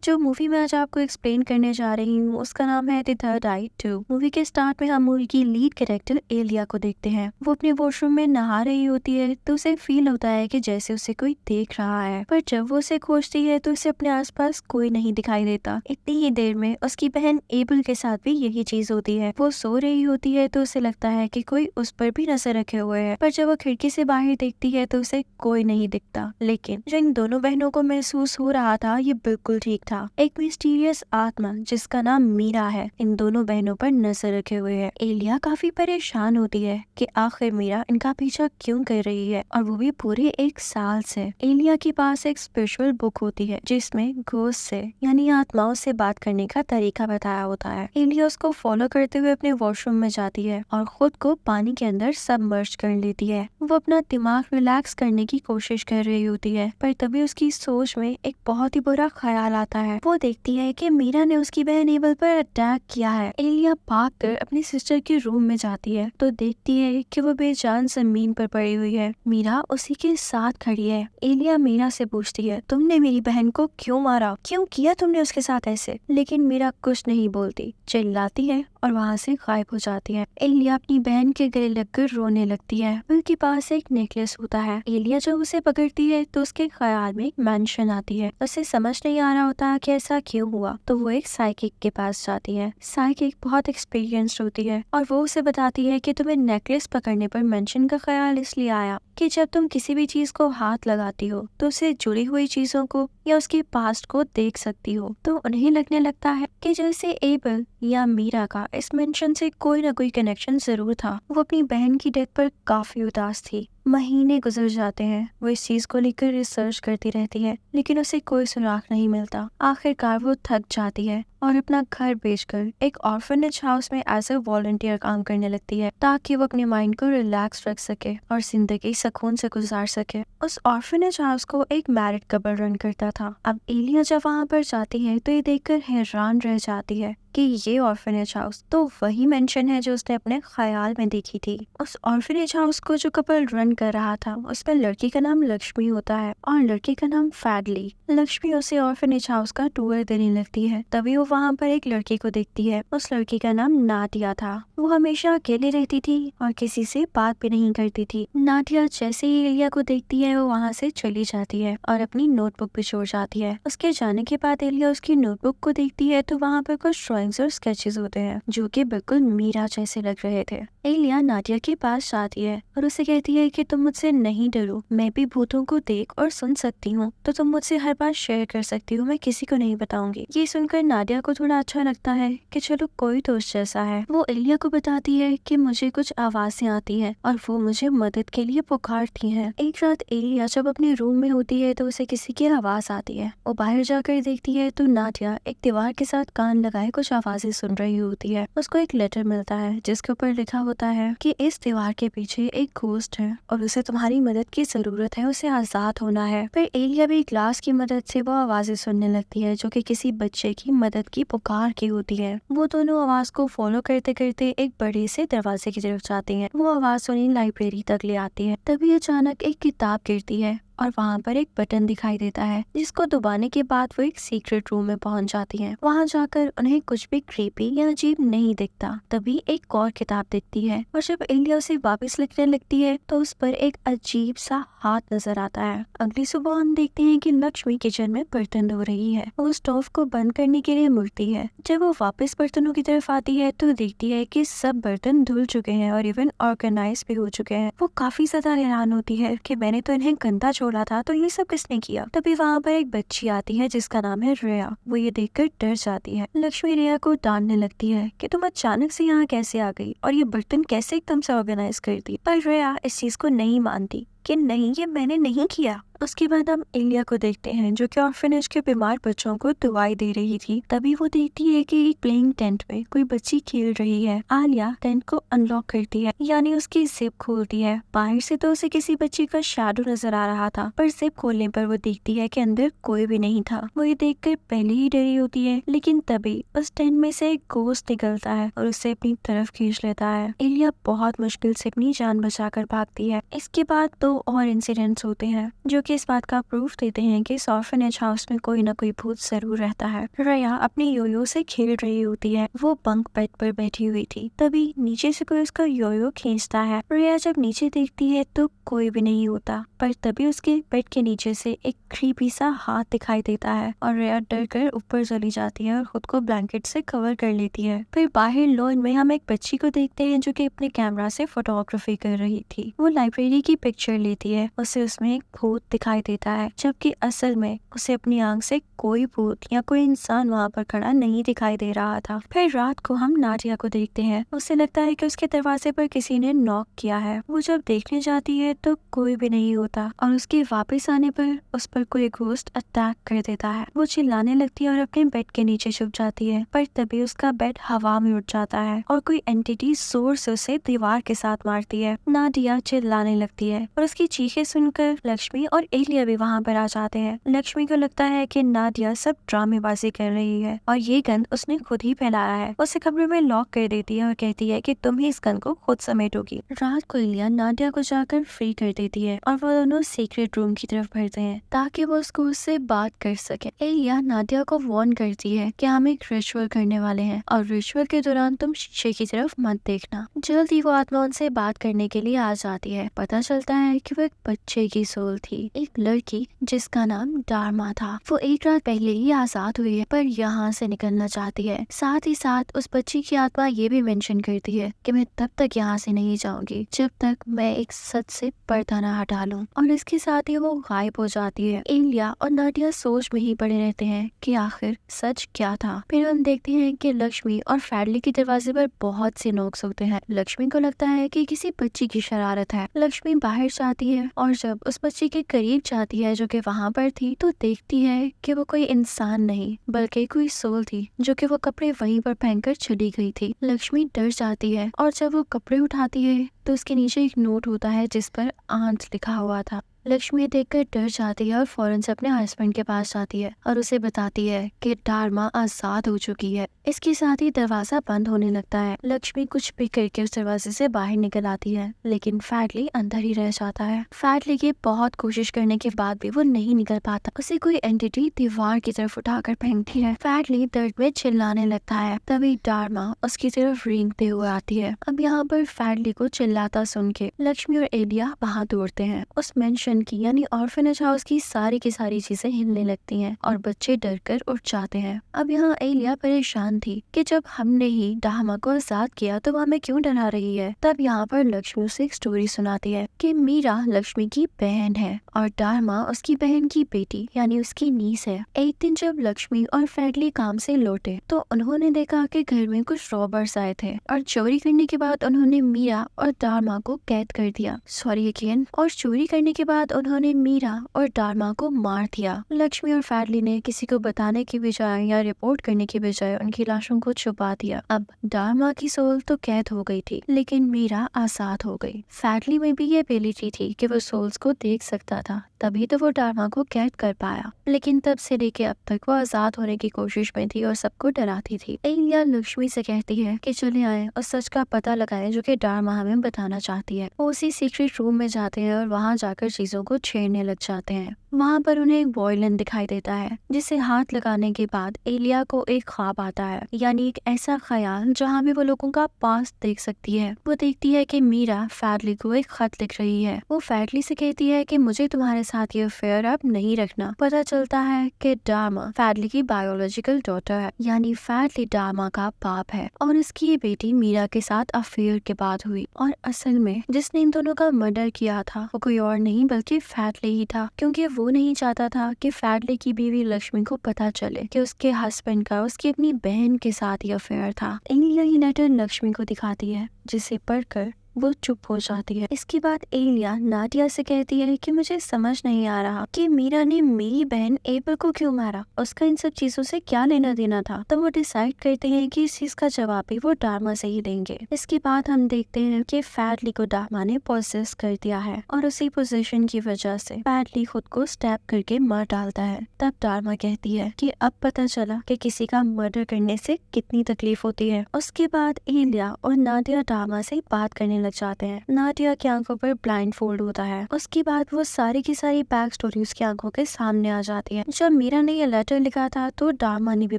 जो मूवी मैं आज आपको एक्सप्लेन करने जा रही हूँ उसका नाम है द थर्ड आई 2। मूवी के स्टार्ट में हम मूवी की लीड कैरेक्टर एलिया को देखते हैं। वो अपने वॉशरूम में नहा रही होती है तो उसे फील होता है कि जैसे उसे कोई देख रहा है, पर जब वो उसे खोजती है तो उसे अपने आसपास कोई नहीं दिखाई देता। इतनी ही देर में उसकी बहन एबल के साथ भी यही चीज होती है। वो सो रही होती है तो उसे लगता है कि कोई उस पर भी नजर रखे हुए है, पर जब वो खिड़की से बाहर देखती है तो उसे कोई नहीं दिखता। लेकिन जो इन दोनों बहनों को महसूस हो रहा था ये बिल्कुल ठीक था। एक मिस्टीरियस आत्मा जिसका नाम मीरा है इन दोनों बहनों पर नजर रखे हुए है। एलिया काफी परेशान होती है कि आखिर मीरा इनका पीछा क्यों कर रही है, और वो भी पूरे 1 साल से। एलिया के पास एक स्पिरिचुअल बुक होती है जिसमें घोस्ट से यानी आत्माओं से बात करने का तरीका बताया होता है। एलिया उसको फॉलो करते हुए अपने वॉशरूम में जाती है और खुद को पानी के अंदर सबमर्ज कर लेती है। वो अपना दिमाग रिलैक्स करने की कोशिश कर रही होती है, पर तभी उसकी सोच में एक बहुत ही बुरा ख्याल आता है। वो देखती है कि मीरा ने उसकी बहन एबल पर अटैक किया है। एलिया भाग कर अपनी सिस्टर के रूम में जाती है तो देखती है कि वो बेजान जमीन पर पड़ी हुई है। मीरा उसी के साथ खड़ी है। एलिया मीरा से पूछती है, तुमने मेरी बहन को क्यों मारा, क्यों किया तुमने उसके साथ ऐसे? लेकिन मीरा कुछ नहीं बोलती, चिल्लाती है और वहाँ से गायब हो जाती है। एलिया अपनी बहन के गले लगकर रोने लगती है। उनके पास एक नेकलेस होता है। एलिया जब उसे पकड़ती है तो उसके ख्याल में एक मेंशन आती है। उसे समझ नहीं आ रहा होता कि ऐसा क्यों हुआ, तो वो एक साइकिक के पास जाती है। साइकिक बहुत एक्सपीरियंस्ड होती है और वो उसे बताती है कि तुम्हें नेकलेस पकड़ने पर मेंशन का ख्याल इसलिए आया कि जब तुम किसी भी चीज को हाथ लगाती हो तो उससे जुड़ी हुई चीजों को या उसके पास्ट को देख सकती हो। तो उन्हें लगने लगता है कि जैसे एबल या मीरा का इस मेंशन से कोई ना कोई कनेक्शन जरूर था। वो अपनी बहन की डेथ पर काफी उदास थी। महीने गुजर जाते हैं, वो इस चीज को लेकर रिसर्च करती रहती है लेकिन उसे कोई सुराग नहीं मिलता। आखिरकार वो थक जाती है और अपना घर बेचकर एक ऑर्फनेज हाउस में एज ए वॉलंटियर काम करने लगती है ताकि वो अपने माइंड को रिलैक्स रख सके और जिंदगी सुकून से गुजार सके। उस ऑर्फनेज हाउस को एक मैरिड कपल रन करता था। अब एलिया जब वहाँ पर जाती है तो ये देखकर हैरान रह जाती है कि ये ऑर्फनेज हाउस तो वही मेंशन है जो उसने अपने ख्याल में देखी थी। उस ऑर्फनेज हाउस को जो कपल रन कर रहा था उसमें लड़की का नाम लक्ष्मी होता है और लड़के का नाम फैडली। लक्ष्मी उसे ऑर्फनेज हाउस का टूर देने लगती है। तभी वो वहाँ पर एक लड़की को देखती है। उस लड़की का नाम नाडिया था। वो हमेशा अकेले रहती थी और किसी से बात भी नहीं करती थी। नाडिया जैसे ही एलिया को देखती है वो वहाँ से चली जाती है और अपनी नोटबुक भी छोड़ जाती है। उसके जाने के बाद एलिया उसकी नोटबुक को देखती है तो वहाँ पर कुछ ड्राइंग्स और स्केचेस होते हैं जो कि बिल्कुल मीरा जैसे लग रहे थे। एलिया नाडिया के पास जाती है और उसे कहती है कि तुम मुझसे नहीं डरो, मैं भी भूतों को देख और सुन सकती हूँ, तो तुम मुझसे हर बात शेयर कर सकती हो, मैं किसी को नहीं बताऊंगी। ये सुनकर नाडिया को थोड़ा अच्छा लगता है कि चलो कोई दोस्त जैसा है। वो एलिया को बताती है कि मुझे कुछ आवाजें आती है और वो मुझे मदद के लिए पुकारती है। एक रात एलिया जब अपने रूम में होती है तो उसे किसी की आवाज आती है। वो बाहर जाकर देखती है तो नाडिया एक दीवार के साथ कान लगाए कुछ आवाजें सुन रही होती है। उसको एक लेटर मिलता है जिसके ऊपर लिखा होता है कि इस दीवार के पीछे एक घोस्ट है और उसे तुम्हारी मदद की जरूरत है, उसे आजाद होना है। फिर एलिया भी ग्लास की मदद से वो आवाजें सुनने लगती है जो कि किसी बच्चे की मदद की पुकार की होती है। वो दोनों आवाज को फॉलो करते करते एक बड़े से दरवाजे की तरफ जाती है। वो आवाज उन्हें लाइब्रेरी तक ले आती है। तभी अचानक एक किताब गिरती है और वहाँ पर एक बटन दिखाई देता है जिसको दबाने के बाद वो एक सीक्रेट रूम में पहुंच जाती हैं। वहाँ जाकर उन्हें कुछ भी क्रीपी या अजीब नहीं दिखता। तभी एक और किताब दिखती है और जब एलिया उसे वापस लिखने लगती है तो उस पर एक अजीब सा हाथ नजर आता है। अगली सुबह हम देखते हैं कि लक्ष्मी किचन में बर्तन धो रही है। वो स्टोव को बंद करने के लिए मुड़ती है। जब वो वापस बर्तनों की तरफ आती है तो देखती है कि सब बर्तन धुल चुके हैं और इवन ऑर्गेनाइज भी हो चुके हैं। वो काफी ज्यादा हैरान होती है कि मैंने तो इन्हें गंदा छोड़ा था, तो ये सब किसने किया? तभी वहाँ पर एक बच्ची आती है जिसका नाम है रिया। वो ये देखकर डर जाती है। लक्ष्मी रिया को डांटने लगती है कि तुम अचानक से यहाँ कैसे आ गई और ये बर्तन कैसे एकदम से ऑर्गेनाइज कर दी। पर रिया इस चीज को नहीं मानती कि नहीं, ये मैंने नहीं किया। उसके बाद हम एलिया को देखते हैं जो कि ऑर्फनेज के बीमार बच्चों को दवाई दे रही थी। तभी वो देखती है कि एक प्लेइंग टेंट में कोई बच्ची खेल रही है। आलिया टेंट को अनलॉक करती है यानी उसकी जिप खोलती है। बाहर से तो उसे किसी बच्ची का शैडो नजर आ रहा था, पर जिप खोलने पर वो देखती है कि अंदर कोई भी नहीं था। वो ये देखकर पहले ही डरी होती है, लेकिन तभी उस टेंट में से एक घोस्ट निकलता है और उसे अपनी तरफ खींच लेता है। एलिया बहुत मुश्किल से अपनी जान बचाकर भागती है। इसके बाद 2 और इंसिडेंट्स होते हैं जो कि इस बात का प्रूफ देते हैं कि इस ऑर्फनेज हाउस में कोई ना कोई भूत जरूर रहता है। रिया अपनी योयो से खेल रही होती है। वो बंक बेड पर बैठी हुई थी, तभी नीचे से कोई उसका योयो खींचता है। रिया जब नीचे देखती है तो कोई भी नहीं होता, पर तभी उसके बेड के नीचे से एक क्रीपी सा हाथ दिखाई देता है और रिया डर कर ऊपर चली जाती है और खुद को ब्लैंकेट से कवर कर लेती है। फिर बाहर लॉन में हम एक बच्ची को देखते हैं जो कि अपने कैमरा से फोटोग्राफी कर रही थी। वो लाइब्रेरी की पिक्चर लेती है। उसे उसमें एक भूत दिखाई देता है, जबकि असल में उसे अपनी आंख से कोई भूत या कोई इंसान वहाँ पर खड़ा नहीं दिखाई दे रहा था। फिर रात को हम नाडिया को देखते हैं। उसे लगता है कि उसके दरवाजे पर किसी ने नॉक किया है। वो जब देखने जाती है तो कोई भी नहीं होता और उसके वापस आने पर उस पर कोई घोस्ट अटैक कर देता है। वो चिल्लाने लगती है और अपने बेड के नीचे छुप जाती है, पर तभी उसका बेड हवा में उड़ जाता है और कोई एंटिटी जोर से उसे दीवार के साथ मारती है। नाडिया चिल्लाने लगती है और उसकी चीखें सुनकर लक्ष्मी और एलिया भी वहाँ पर आ जाते हैं। लक्ष्मी को लगता है कि नाडिया सब ड्रामेबाजी कर रही है और ये गंद उसने खुद ही फैलाया है। उसे कमरे में लॉक कर देती है और कहती है कि तुम ही इस गंद को खुद समेटोगी। रात को एलिया नाडिया को जाकर फ्री कर देती है और वो दोनों सीक्रेट रूम की तरफ बढ़ते हैं ताकि वो उसको उससे बात कर सके। एलिया नाडिया को वार्न करती है कि हम एक रिचुअल करने वाले हैं और रिचुअल के दौरान तुम शीशे की तरफ मत देखना। जल्दी वो आत्मा उनसे बात करने के लिए आ जाती है। पता चलता है कि वो एक बच्चे की सोल थी, एक लड़की जिसका नाम डार्मा था। वो एक रात पहले ही आजाद हुई है पर यहाँ से निकलना चाहती है। साथ ही साथ उस बच्ची की आत्मा ये भी मेंशन करती है कि मैं तब तक यहाँ से नहीं जाऊंगी जब तक मैं एक सच से पर्दा न हटा लूं। और इसके साथ ही वो गायब हो जाती है। एलिया और नाडिया सोच में ही पड़े रहते हैं कि आखिर सच क्या था। फिर हम देखते हैं कि लक्ष्मी और फैडली के दरवाजे पर बहुत से नोक्स होते हैं। लक्ष्मी को लगता है कि किसी बच्ची की शरारत है। लक्ष्मी बाहर जाती है और जब उस बच्ची के करीब जाती है जो कि वहाँ पर थी तो देखती है कि वो कोई इंसान नहीं बल्कि कोई सोल थी जो कि वो कपड़े वहीं पर पहनकर चली गई थी। लक्ष्मी डर जाती है और जब वो कपड़े उठाती है तो उसके नीचे एक नोट होता है जिस पर आंट लिखा हुआ था। लक्ष्मी देखकर डर जाती है और फौरन से अपने हस्बैंड के पास जाती है और उसे बताती है कि डार्मा आजाद हो चुकी है। इसके साथ ही दरवाजा बंद होने लगता है। लक्ष्मी कुछ भी करके उस दरवाजे से बाहर निकल आती है लेकिन फैडली अंदर ही रह जाता है। फैडली की बहुत कोशिश करने के बाद भी वो नहीं निकल पाता। उसे कोई एंटिटी दीवार की तरफ उठाकर फेंकती है। फैडली दर्द में चिल्लाने लगता है। तभी डार्मा उसकी तरफ रेंगते हुए आती है। अब यहाँ पर फैडली को चिल्लाता सुन के लक्ष्मी और एलिया वहाँ दौड़ते हैं। उस मेंशन की यानी ऑर्फनेज हाउस की सारी चीजें हिलने लगती हैं और बच्चे डर कर उठ जाते हैं। अब यहाँ एलिया परेशान थी कि जब हमने ही डार्मा को आजाद किया तो वो हमें क्यों डरा रही है। तब यहाँ पर लक्ष्मी उसे एक स्टोरी सुनाती है कि मीरा लक्ष्मी की बहन है और डार्मा उसकी बहन की बेटी यानी उसकी नीस है। एक दिन जब लक्ष्मी और फैडली काम से लौटे तो उन्होंने देखा कि घर में कुछ रॉबर्स आए थे और चोरी करने के बाद उन्होंने मीरा और डार्मा को कैद कर दिया। Sorry again. और चोरी करने के बाद उन्होंने मीरा और डार्मा को मार दिया। लक्ष्मी और फैडली ने किसी को बताने की बजाय या रिपोर्ट करने की बजाय उनकी लाशों को छुपा दिया। अब डार्मा की सोल तो कैद हो गई थी लेकिन मीरा आजाद हो गई। फैडली में भी ये एबिलिटी थी कि वो सोल्स को देख सकता था, तभी तो वो डार्मा को कैद कर पाया। लेकिन तब से लेके अब तक वो आजाद होने की कोशिश में थी और सबको डराती थी। एलिया लक्ष्मी से कहती है कि चले आए और सच का पता लगाए जो कि डार्मा हमें बताना चाहती है। वो उसी सीक्रेट रूम में जाते हैं और वहाँ जाकर चीजों को छेड़ने लग जाते हैं। वहाँ पर उन्हें एक वॉयलिन दिखाई देता है जिसे हाथ लगाने के बाद एलिया को एक ख्वाब आता है, यानी एक ऐसा ख्याल जहाँ भी वो लोगों का पास्ट देख सकती है। वो देखती है कि मीरा फैडली को एक खत लिख रही है। वो फैडली से कहती है कि मुझे तुम्हारे साथ ये अफेयर अब नहीं रखना। पता चलता है कि डार्मा फैडली की बायोलॉजिकल डॉटर है, यानी फैडली डार्मा का बाप है और इसकी ये बेटी मीरा के साथ अफेयर के बाद हुई। और असल में जिसने इन दोनों का मर्डर किया था वो कोई और नहीं बल्कि फैडली ही था, क्योंकि वो नहीं चाहता था कि फैडली की बीवी लक्ष्मी को पता चले कि उसके हस्बैंड का उसकी अपनी बहन के साथ ही अफेयर था। एलिया ये लेटर लक्ष्मी को दिखाती है जिसे पढ़कर वो चुप हो जाती है। इसके बाद एलिया नाडिया से कहती है कि मुझे समझ नहीं आ रहा कि मीरा ने मेरी बहन एबल को क्यों मारा, उसका इन सब चीजों से क्या लेना देना था। तो वो डिसाइड करते हैं कि इस चीज का जवाब भी वो डार्मा से ही देंगे। इसके बाद हम देखते हैं कि फैडली को डार्मा ने पोसेस कर दिया है और उसी पोजीशन की वजह से फैडली खुद को स्टैब करके मार डालता है। तब डार्मा कहती है कि अब पता चला कि किसी का मर्डर करने से कितनी तकलीफ होती है। उसके बाद एलिया और नाडिया डार्मा से बात करने लग जाते हैं। नाडिया की आंखों पर ब्लाइंड फोल्ड होता है। उसके बाद वो सारी की सारी बैक स्टोरी उसकी आंखों के सामने आ जाती है। जब मीरा ने ये लेटर लिखा था तो डार्मा ने भी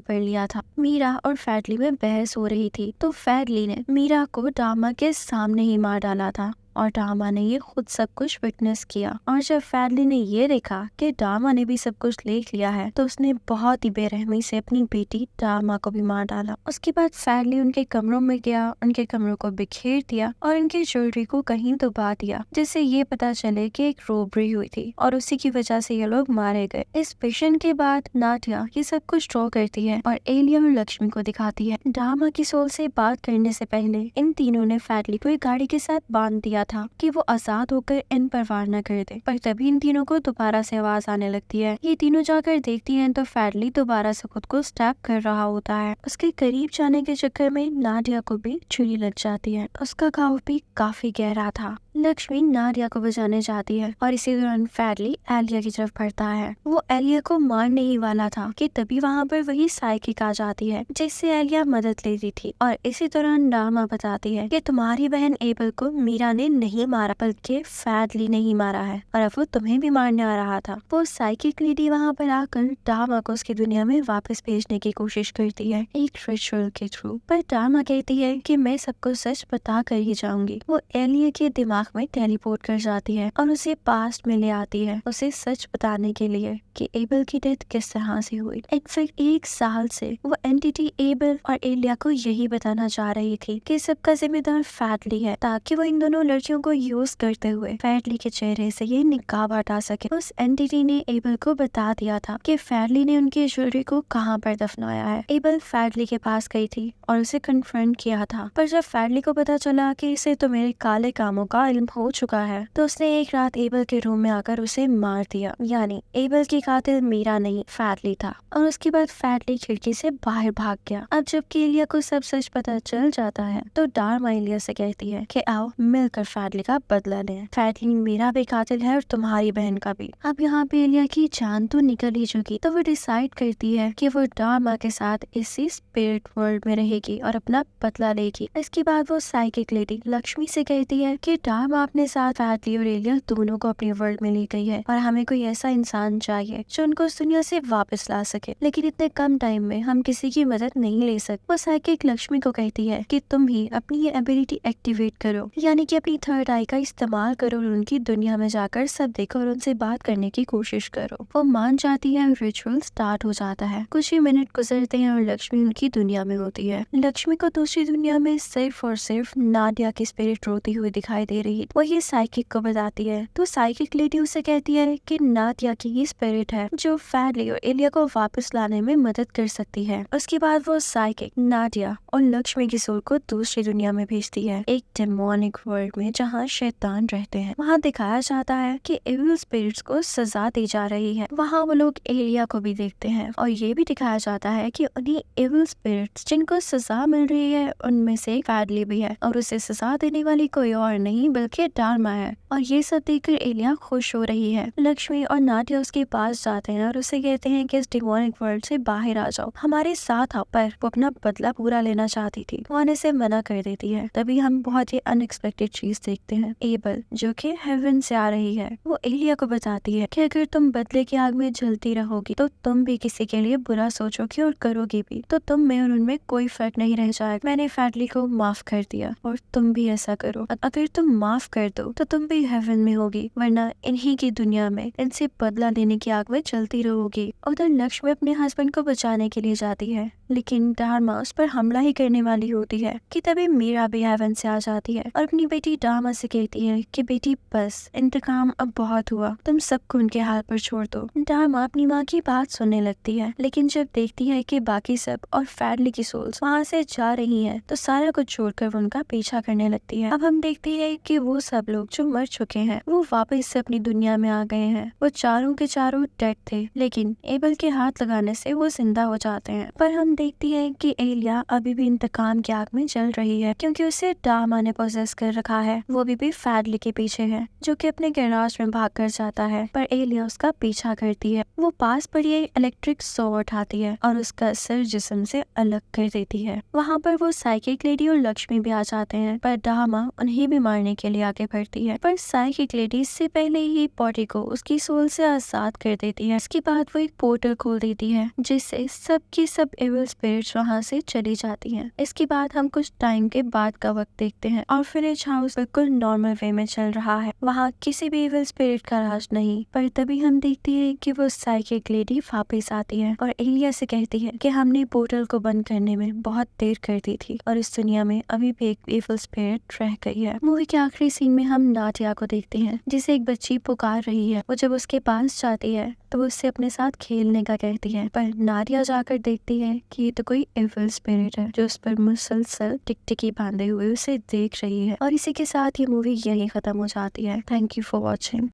पढ़ लिया था। मीरा और फैडली में बहस हो रही थी तो फैडली ने मीरा को डार्मा के सामने ही मार डाला था और डार्मा ने ये खुद सब कुछ विटनेस किया। और जब फैडली ने ये देखा कि डार्मा ने भी सब कुछ लिख लिया है तो उसने बहुत ही बेरहमी से अपनी बेटी डार्मा को भी मार डाला। उसके बाद फैडली उनके कमरों में गया, उनके कमरों को बिखेर दिया और उनकी ज्वेलरी को कहीं दबा दिया जिससे ये पता चले कि एक रोबरी हुई थी और उसी की वजह से ये लोग मारे गए। इस मिशन के बाद नाडिया ये सब कुछ ड्रॉ करती है और एलिया और लक्ष्मी को दिखाती है। डार्मा की सोल से बात करने से पहले इन तीनों ने फैडली को एक गाड़ी के साथ बांध दिया था कि वो आजाद होकर इन पर वार न कर दे, पर तभी इन तीनों को दोबारा से आवाज आने लगती है। ये तीनों जाकर देखती हैं तो फैडली दोबारा से खुद को स्टैब कर रहा होता है। उसके करीब जाने के चक्कर में नाडिया को भी छुरी लग जाती है। उसका घाव भी काफी गहरा था। लक्ष्मी नाडिया को बचाने जाती है और इसी दौरान फैडली एलिया की तरफ बढ़ता है। वो एलिया को मारने ही वाला था कि तभी वहाँ पर वही साइकिक आ जाती है जिससे एलिया मदद लेती थी। और इसी दौरान डार्मा बताती है कि तुम्हारी बहन एबल को मीरा ने नहीं मारा बल्कि फैडली ने ही मारा है और अब वो तुम्हें भी मारने आ रहा था। वो साइकिक लेडी वहाँ पर आकर डार्मा को उसकी दुनिया में वापस भेजने की कोशिश करती है एक रिचुअल के थ्रू, पर डार्मा कहती है कि मैं सबको सच बता कर ही जाऊंगी। वो एलिया के दिमाग में टेलीपोर्ट कर जाती है और उसे पास्ट में ले आती है उसे सच बताने के लिए कि एबल की डेथ किस तरह से हुई। इनफैक्ट 1 साल से वो एंटिटी एबल और एलिया को यही बताना चाह रही थी कि सबका जिम्मेदार फैडली है ताकि वो इन दोनों लड़कियों को यूज करते हुए फैडली के चेहरे से ये निकाब हटा सके। उस एंटिटी ने एबल को बता दिया था कि फैडली ने उनकी ज्वेलरी को कहाँ पर दफनाया है। एबल फैडली के पास गई थी और उसे कन्फ्रंट किया था, पर जब फैडली को पता चला कि इसे तो मेरे काले कामों का इल्म हो चुका है तो उसने एक रात एबल के रूम में आकर उसे मार दिया। यानी एबल की कातिल मीरा नहीं फैडली था। और उसके बाद फैडली खिड़की से बाहर भाग गया। अब जब एलिया को सब सच पता चल जाता है तो डार्मा एलिया से कहती है कि आओ मिलकर फैडली का बदला लें। फैडली मेरा भी कातिल है और तुम्हारी बहन का भी। अब यहाँ पे एलिया की जान तो निकल ही चुकी तो वो डिसाइड करती है कि वो डार्मा के साथ इसी स्पिरिट वर्ल्ड में रहेगी और अपना बदला लेगी। इसके बाद वो साइकिक लेडी लक्ष्मी से कहती है कि डार्मा अपने साथ फैडली और एलिया दोनों को अपने वर्ल्ड में ले गई है और हमें कोई ऐसा इंसान चाहिए जो उनको उस दुनिया से वापस ला सके, लेकिन इतने कम टाइम में हम किसी की मदद नहीं ले सकते। वो साइकिक लक्ष्मी को कहती है कि तुम ही अपनी ये एबिलिटी एक्टिवेट करो, यानी कि अपनी थर्ड आई का इस्तेमाल करो और उनकी दुनिया में जाकर सब देखो और उनसे बात करने की कोशिश करो। वो मान जाती है और रिचुअल स्टार्ट हो जाता है। कुछ ही मिनट गुजरते हैं और लक्ष्मी उनकी दुनिया में होती है। लक्ष्मी को दूसरी दुनिया में सिर्फ और सिर्फ नाडिया की स्पिरिट रोती हुई दिखाई दे रही। वो ये साइकिक को बताती है तो साइकिक लेडी उसे कहती है कि नाडिया की ही स्पिरिट है जो फैडली और एलिया को वापस लाने में मदद कर सकती है। उसके बाद वो साइकिक नाडिया और लक्ष्मी की सोल को दूसरी दुनिया में भेजती है, एक डेमोनिक वर्ल्ड में जहाँ शैतान रहते हैं। वहाँ दिखाया जाता है कि एविल स्पिरिट्स को सजा दी जा रही है। वहाँ वो लोग एलिया को भी देखते हैं और ये भी दिखाया जाता है कि उन्हीं एविल स्पिरिट्स जिनको सजा मिल रही है उनमें से फैडली भी है और उसे सजा देने वाली कोई और नहीं बल्कि डार्मा है। और ये सब देखकर एलिया खुश हो रही है। लक्ष्मी और नाडिया उसके पास जाते हैं और उसे कहते हैं कि इस डिमोनिक वर्ल्ड से बाहर आ जाओ, हमारे साथ आओ। पर वो अपना बदला पूरा लेना चाहती थी, वो आने से मना कर देती है। तभी हम बहुत ही अनएक्सपेक्टेड चीज देखते हैं, एबल जो कि हेवन से आ रही है। वो एलिया को बताती है कि अगर तुम बदले की आग में जलती रहोगी तो तुम भी किसी के लिए बुरा सोचोगी और करोगी भी, तो तुम में और उनमें कोई फर्क नहीं रह जाएगा। मैंने फैडली को माफ कर दिया और तुम भी ऐसा करो। अगर तुम माफ कर दो तो तुम भी हेवन में होगी, वरना इन्हीं की दुनिया में इनसे बदला लेने की आग में चलती रहोगी। उधर लक्ष्मी अपने हस्बैंड को बचाने के लिए जाती है लेकिन डार्मा उस पर हमला ही करने वाली होती है कि तभी मीरा भी हेवन से आ जाती है और अपनी बेटी डार्मा से कहती है कि बेटी बस इंतकाम अब बहुत हुआ, तुम सबको उनके हाल पर छोड़ दो। डार्मा अपनी माँ की बात सुनने लगती है लेकिन जब देखती है कि बाकी सब और फैडली की सोल्स वहाँ से जा रही हैं तो सारा कुछ छोड़कर वो उनका पीछा करने लगती है। अब हम देखते हैं कि वो सब लोग जो मर चुके हैं वो वापस से अपनी दुनिया में आ गए हैं। वो चारों के चारों डेड थे लेकिन एबल के हाथ लगाने से वो जिंदा हो जाते हैं। पर हम देखती है कि एलिया अभी भी इंतकाम की आग में जल रही है क्योंकि उसे डार्मा ने पोजेस कर रखा है है वो अभी भी फैडली के पीछे है, जो कि अपने गैराज में भाग कर जाता है, पर एलिया उसका पीछा करती है। वो पास पड़ी एक इलेक्ट्रिक सॉ उठाती है और उसका सिर जिस्म से अलग कर देती है। वहाँ पर वो साइकिक लेडी और लक्ष्मी भी आ जाते हैं, पर डामा उन्हें भी मारने के लिए आगे बढ़ती है, पर साइकिक लेडी इससे पहले ही पॉटी को उसकी सोल से आजाद कर देती है। इसके बाद वो एक पोर्टल खोल देती है, जिससे सबकी सब एविल स्पिरिट्स वहाँ से चली जाती हैं। इसके बाद हम कुछ टाइम के बाद का वक्त देखते हैं, ऑर्फनेज हाउस बिल्कुल नॉर्मल वे में चल रहा है। वहाँ किसी भी एविल स्पिरिट का राज नहीं, पर तभी हम देखते हैं कि वो साइकिक लेडी वापस आती है और एलिया से कहती है कि हमने पोर्टल को बंद करने में बहुत देर कर दी थी और इस दुनिया में अभी भी एक एविल स्पिरिट रह गई है। मूवी के आखिरी सीन में हम नाडिया को देखते हैं, जिसे एक बच्ची पुकार रही है। वो जब उसके पास जाती है तो वो उससे अपने साथ खेलने का कहती है, पर नाडिया जाकर देखती है कि ये तो कोई एविल स्पिरिट है जो उस पर मुसलसल टिकटिकी बांधे हुए उसे देख रही है। और इसी के साथ ये मूवी यही खत्म हो जाती है। Thank you for watching.